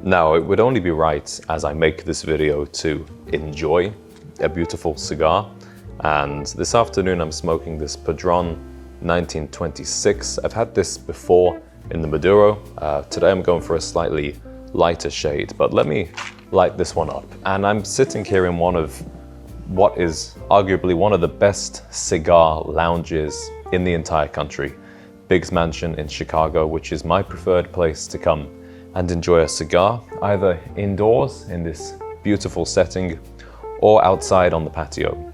Now, it would only be right as I make this video to enjoy a beautiful cigar. And this afternoon I'm smoking this Padron 1926. I've had this before in the Maduro. Today I'm going for a slightly lighter shade, but let me light this one up. And I'm sitting here in one of what is arguably one of the best cigar lounges in the entire country. Biggs Mansion in Chicago, which is my preferred place to come and enjoy a cigar, either indoors in this beautiful setting or outside on the patio.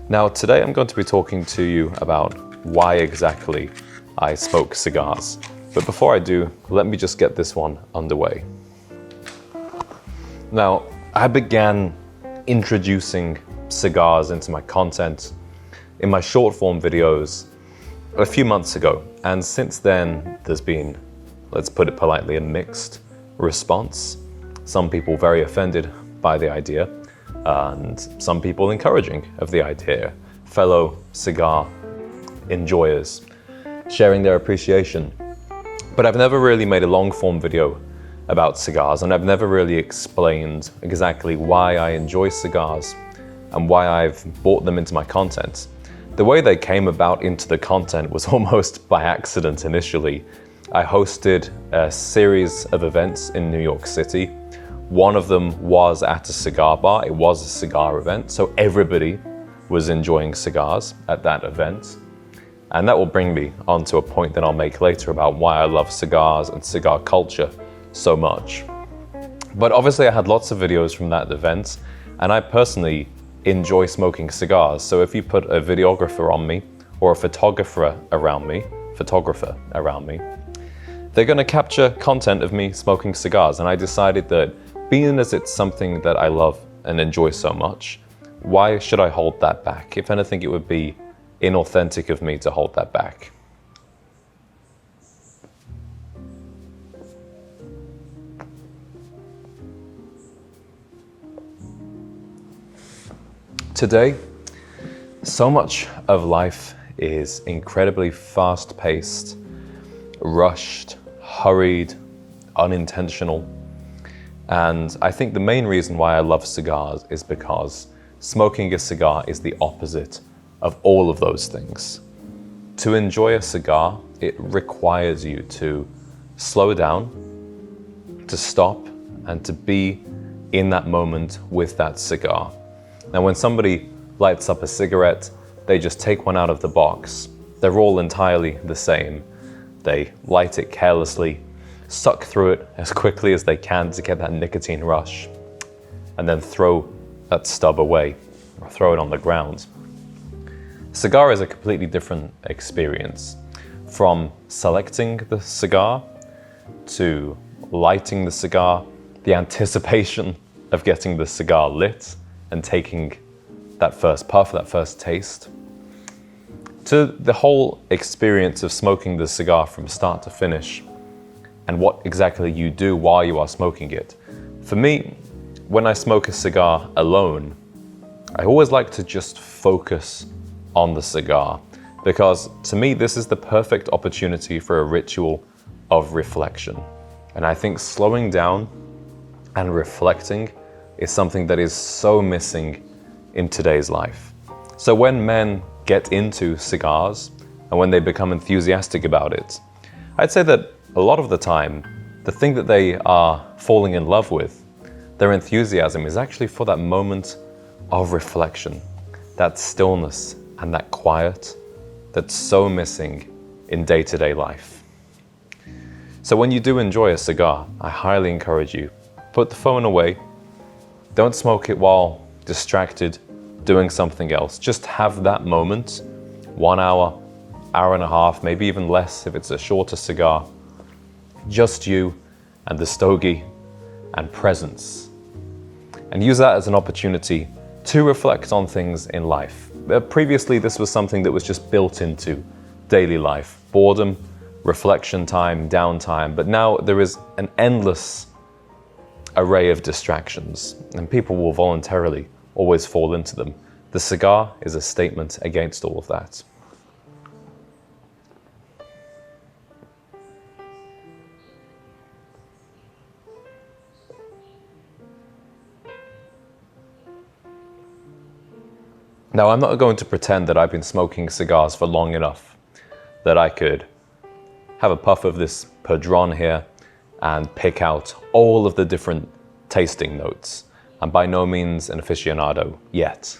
Now, today I'm going to be talking to you about why exactly I smoke cigars. But before I do, let me just get this one underway. Now, I began introducing cigars into my content in my short form videos a few months ago. And since then, there's been, let's put it politely, a mixed response. Some people very offended by the idea, and some people encouraging of the idea. Fellow cigar enjoyers sharing their appreciation. But I've never really made a long form video about cigars, and I've never really explained exactly why I enjoy cigars and why I've brought them into my content. The way they came about into the content was almost by accident initially. I hosted a series of events in New York City. One of them was at a cigar bar. It was a cigar event, so everybody was enjoying cigars at that event. And that will bring me on to a point that I'll make later about why I love cigars and cigar culture so much. But obviously I had lots of videos from that event, and I personally enjoy smoking cigars. So if you put a videographer on me or a photographer around me, they're going to capture content of me smoking cigars. And I decided that being as it's something that I love and enjoy so much, why should I hold that back? If anything, it would be inauthentic of me to hold that back. Today, so much of life is incredibly fast-paced, rushed, hurried, unintentional. And I think the main reason why I love cigars is because smoking a cigar is the opposite of all of those things. To enjoy a cigar, it requires you to slow down, to stop, and to be in that moment with that cigar. Now, when somebody lights up a cigarette, they just take one out of the box. They're all entirely the same. They light it carelessly, suck through it as quickly as they can to get that nicotine rush, and then throw that stub away or throw it on the ground. Cigar is a completely different experience. From selecting the cigar to lighting the cigar, the anticipation of getting the cigar lit and taking that first puff, that first taste, to the whole experience of smoking the cigar from start to finish and what exactly you do while you are smoking it. For me, when I smoke a cigar alone, I always like to just focus on the cigar, because to me this is the perfect opportunity for a ritual of reflection. And I think slowing down and reflecting is something that is so missing in today's life. So when men get into cigars and when they become enthusiastic about it, I'd say that a lot of the time, the thing that they are falling in love with, their enthusiasm, is actually for that moment of reflection, that stillness and that quiet that's so missing in day-to-day life. So when you do enjoy a cigar, I highly encourage you, put the phone away. Don't smoke it while distracted doing something else. Just have that moment, 1 hour, hour and a half, maybe even less if it's a shorter cigar. Just you and the stogie and presence. And use that as an opportunity to reflect on things in life. Previously, this was something that was just built into daily life. Boredom, reflection time, downtime. But now there is an endless array of distractions, and people will voluntarily always fall into them. The cigar is a statement against all of that. Now, I'm not going to pretend that I've been smoking cigars for long enough that I could have a puff of this Padron here and pick out all of the different tasting notes. I'm by no means an aficionado yet.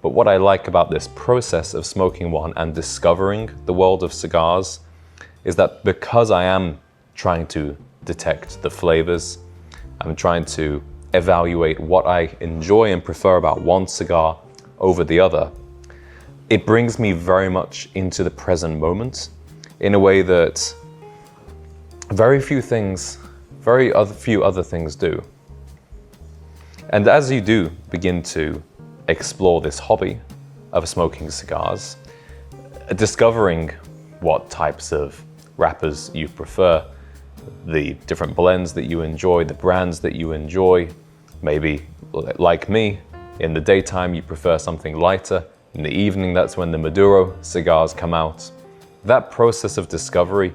But what I like about this process of smoking one and discovering the world of cigars is that because I am trying to detect the flavors, I'm trying to evaluate what I enjoy and prefer about one cigar over the other, it brings me very much into the present moment in a way that very few other things do. And as you do begin to explore this hobby of smoking cigars, discovering what types of wrappers you prefer, the different blends that you enjoy, the brands that you enjoy, maybe like me, in the daytime you prefer something lighter, in the evening that's when the Maduro cigars come out. That process of discovery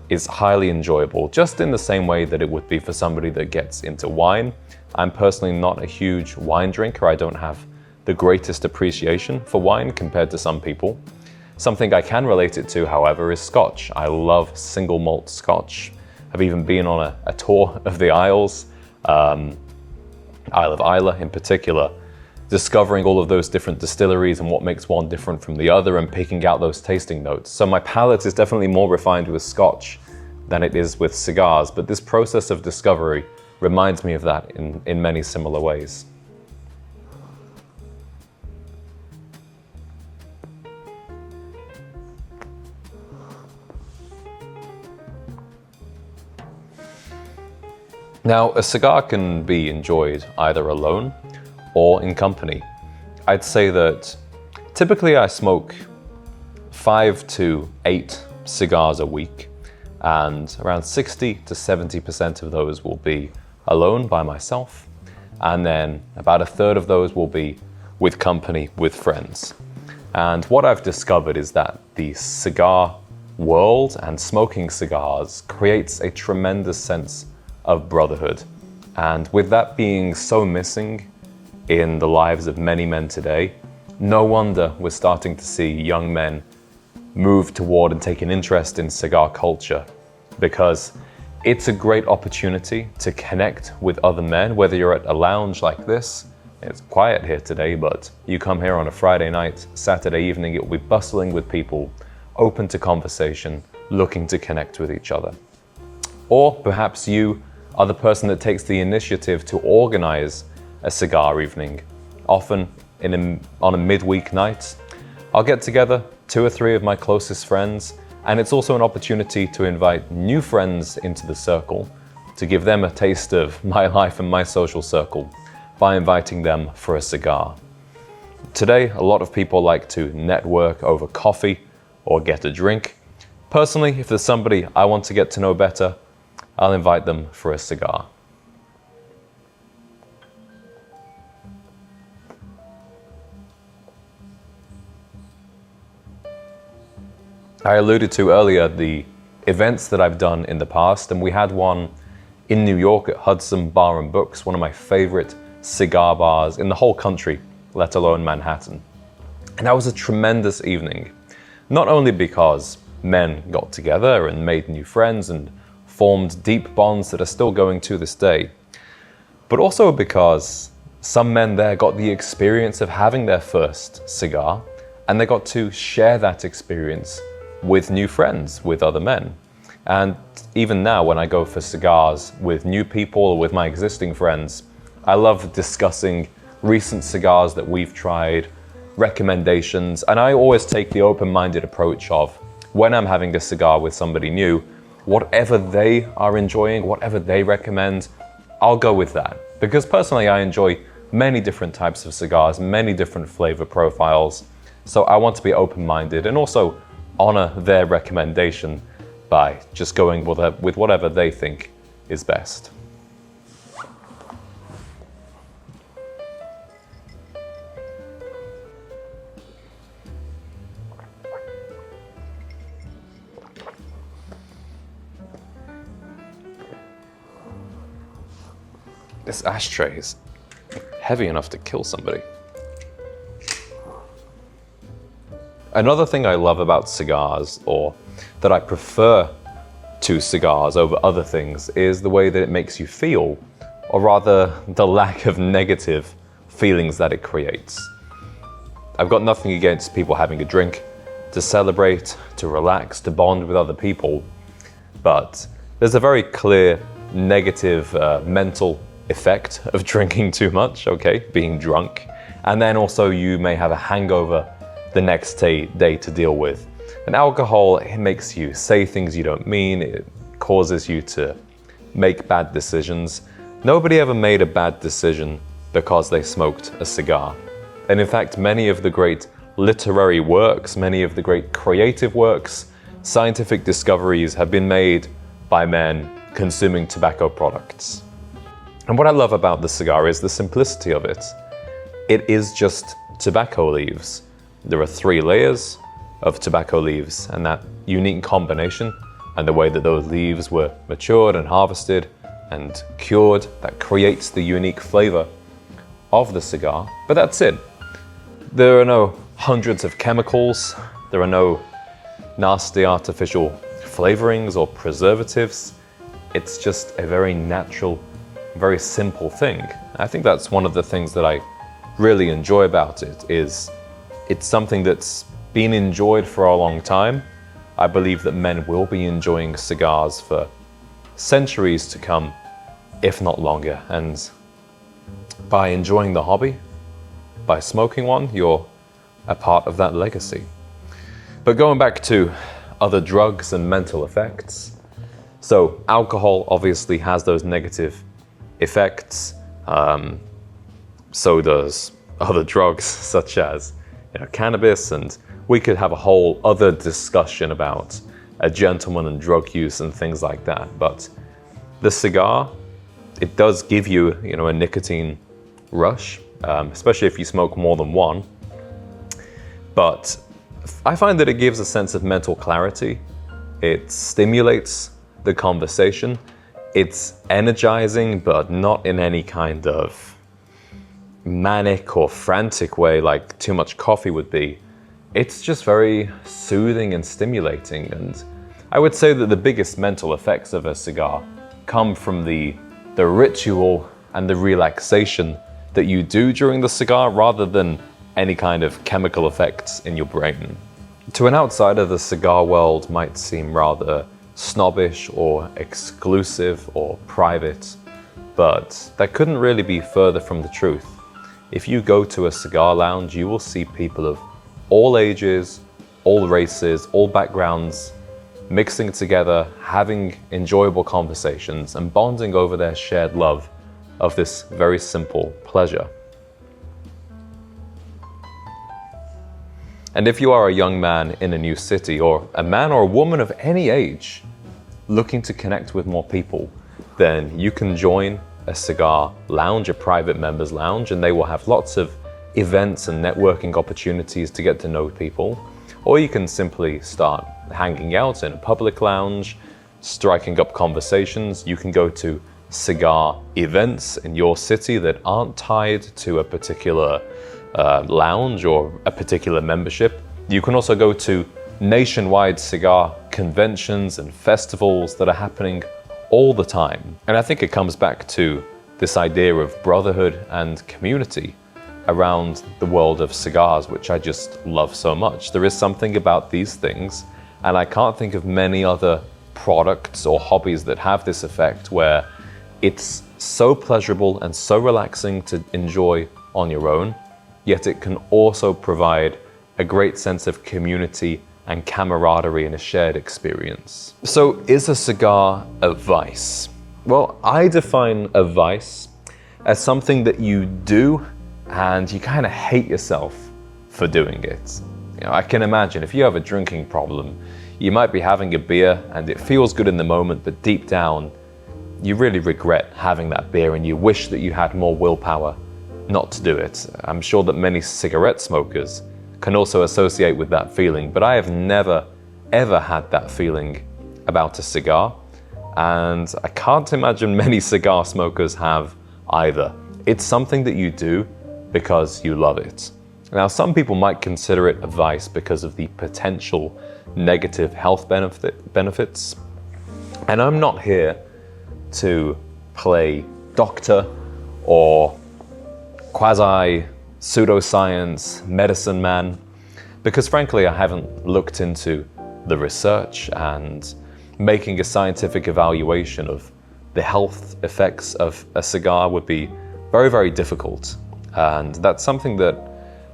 is highly enjoyable, just in the same way that it would be for somebody that gets into wine. I'm personally not a huge wine drinker. I don't have the greatest appreciation for wine compared to some people. Something I can relate it to, however, is Scotch. I love single malt Scotch. I've even been on a tour of the Isles, Isle of Islay in particular, discovering all of those different distilleries and what makes one different from the other and picking out those tasting notes. So my palate is definitely more refined with Scotch than it is with cigars, but this process of discovery reminds me of that in many similar ways. Now, a cigar can be enjoyed either alone or in company. I'd say that typically I smoke 5 to 8 cigars a week, and around 60 to 70% of those will be alone by myself, and then about a third of those will be with company, with friends. And what I've discovered is that the cigar world and smoking cigars creates a tremendous sense of brotherhood. And with that being so missing in the lives of many men today, no wonder we're starting to see young men move toward and take an interest in cigar culture, because it's a great opportunity to connect with other men, whether you're at a lounge like this. It's quiet here today, but you come here on a Friday night, Saturday evening, it will be bustling with people, open to conversation, looking to connect with each other. Or perhaps you are the person that takes the initiative to organize a cigar evening. Often on a midweek night, I'll get together 2 or 3 of my closest friends, and it's also an opportunity to invite new friends into the circle, to give them a taste of my life and my social circle by inviting them for a cigar. Today, a lot of people like to network over coffee or get a drink. Personally, if there's somebody I want to get to know better, I'll invite them for a cigar. I alluded to earlier the events that I've done in the past, and we had one in New York at Hudson Bar and Books, one of my favorite cigar bars in the whole country, let alone Manhattan. And that was a tremendous evening, not only because men got together and made new friends and formed deep bonds that are still going to this day, but also because some men there got the experience of having their first cigar, and they got to share that experience with new friends, with other men. And even now, when I go for cigars with new people or with my existing friends, I love discussing recent cigars that we've tried, recommendations, and I always take the open-minded approach of, when I'm having a cigar with somebody new, whatever they are enjoying, whatever they recommend, I'll go with that. Because personally, I enjoy many different types of cigars, many different flavor profiles, so I want to be open-minded and also honor their recommendation by just going with whatever they think is best. This ashtray is heavy enough to kill somebody. Another thing I love about cigars, or that I prefer to cigars over other things, is the way that it makes you feel, or rather the lack of negative feelings that it creates. I've got nothing against people having a drink to celebrate, to relax, to bond with other people, but there's a very clear negative mental effect of drinking too much, okay, being drunk, and then also you may have a hangover the next day to deal with. And alcohol, it makes you say things you don't mean, it causes you to make bad decisions. Nobody ever made a bad decision because they smoked a cigar. And in fact, many of the great literary works, many of the great creative works, scientific discoveries have been made by men consuming tobacco products. And what I love about the cigar is the simplicity of it. It is just tobacco leaves. There are 3 layers of tobacco leaves, and that unique combination and the way that those leaves were matured and harvested and cured, that creates the unique flavor of the cigar. But that's it. There are no hundreds of chemicals. There are no nasty artificial flavorings or preservatives. It's just a very natural, very simple thing. I think that's one of the things that I really enjoy about it, is it's something that's been enjoyed for a long time. I believe that men will be enjoying cigars for centuries to come, if not longer. And by enjoying the hobby, by smoking one, you're a part of that legacy. But going back to other drugs and mental effects. So alcohol obviously has those negative effects. So does other drugs such as cannabis, and we could have a whole other discussion about a gentleman and drug use and things like that. But the cigar, it does give you, a nicotine rush, especially if you smoke more than one. But I find that it gives a sense of mental clarity. It stimulates the conversation. It's energizing, but not in any kind of manic or frantic way like too much coffee would be. It's just very soothing and stimulating. And I would say that the biggest mental effects of a cigar come from the ritual and the relaxation that you do during the cigar, rather than any kind of chemical effects in your brain. To an outsider, the cigar world might seem rather snobbish or exclusive or private, but that couldn't really be further from the truth. If you go to a cigar lounge, you will see people of all ages, all races, all backgrounds, mixing together, having enjoyable conversations, and bonding over their shared love of this very simple pleasure. And if you are a young man in a new city, or a man or a woman of any age looking to connect with more people, then you can join a cigar lounge, a private members lounge, and they will have lots of events and networking opportunities to get to know people. Or you can simply start hanging out in a public lounge, striking up conversations. You can go to cigar events in your city that aren't tied to a particular lounge or a particular membership. You can also go to nationwide cigar conventions and festivals that are happening all the time. And I think it comes back to this idea of brotherhood and community around the world of cigars, which I just love so much. There is something about these things, and I can't think of many other products or hobbies that have this effect, where it's so pleasurable and so relaxing to enjoy on your own, yet it can also provide a great sense of community and camaraderie in a shared experience. So is a cigar a vice? Well, I define a vice as something that you do and you kind of hate yourself for doing it. I can imagine if you have a drinking problem, you might be having a beer and it feels good in the moment, but deep down, you really regret having that beer and you wish that you had more willpower not to do it. I'm sure that many cigarette smokers can also associate with that feeling, but I have never, ever had that feeling about a cigar, and I can't imagine many cigar smokers have either. It's something that you do because you love it. Now, some people might consider it a vice because of the potential negative health benefits. And I'm not here to play doctor or quasi-pseudoscience medicine man, because frankly, I haven't looked into the research, and making a scientific evaluation of the health effects of a cigar would be very, very difficult. And that's something that,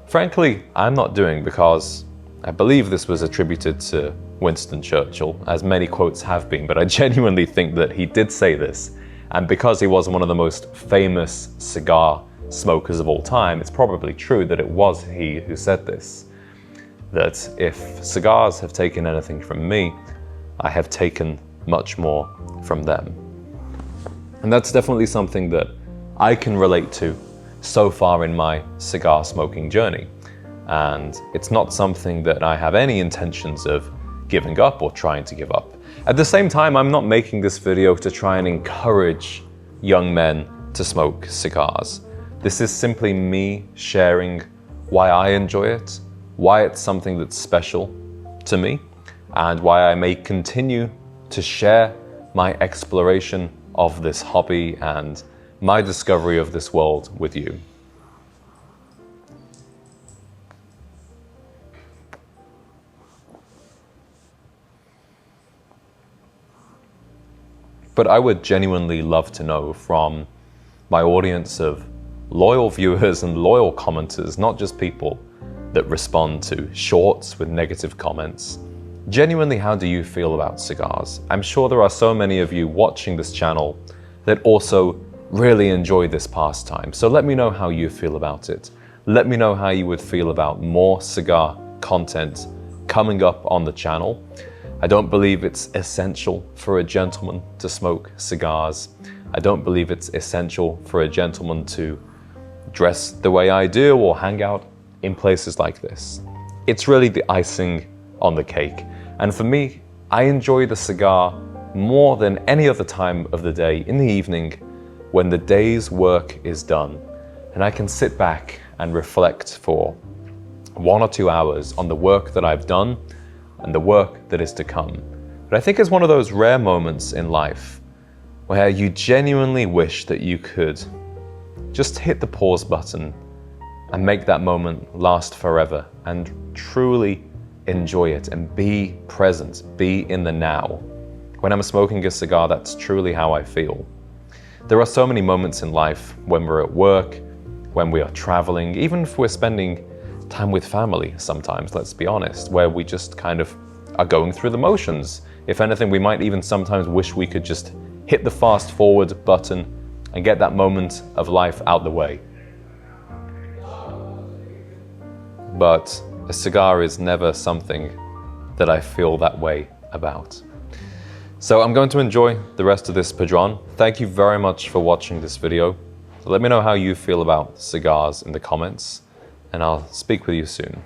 frankly, I'm not doing, because I believe this was attributed to Winston Churchill, as many quotes have been, but I genuinely think that he did say this. And because he was one of the most famous cigar smokers of all time, it's probably true that it was he who said this. That if cigars have taken anything from me, I have taken much more from them. And that's definitely something that I can relate to so far in my cigar smoking journey. And it's not something that I have any intentions of giving up or trying to give up. At the same time, I'm not making this video to try and encourage young men to smoke cigars. This is simply me sharing why I enjoy it, why it's something that's special to me, and why I may continue to share my exploration of this hobby and my discovery of this world with you. But I would genuinely love to know from my audience of loyal viewers and loyal commenters, not just people that respond to shorts with negative comments. Genuinely, how do you feel about cigars? I'm sure there are so many of you watching this channel that also really enjoy this pastime. So let me know how you feel about it. Let me know how you would feel about more cigar content coming up on the channel. I don't believe it's essential for a gentleman to smoke cigars. I don't believe it's essential for a gentleman to dress the way I do or hang out in places like this. It's really the icing on the cake. And for me, I enjoy the cigar more than any other time of the day in the evening when the day's work is done. And I can sit back and reflect for 1 or 2 hours on the work that I've done and the work that is to come. But I think it's one of those rare moments in life where you genuinely wish that you could just hit the pause button and make that moment last forever and truly enjoy it and be present, be in the now. When I'm smoking a cigar, that's truly how I feel. There are so many moments in life when we're at work, when we are traveling, even if we're spending time with family sometimes, let's be honest, where we just kind of are going through the motions. If anything, we might even sometimes wish we could just hit the fast forward button and get that moment of life out the way. But a cigar is never something that I feel that way about. So I'm going to enjoy the rest of this Padron. Thank you very much for watching this video. Let me know how you feel about cigars in the comments, and I'll speak with you soon.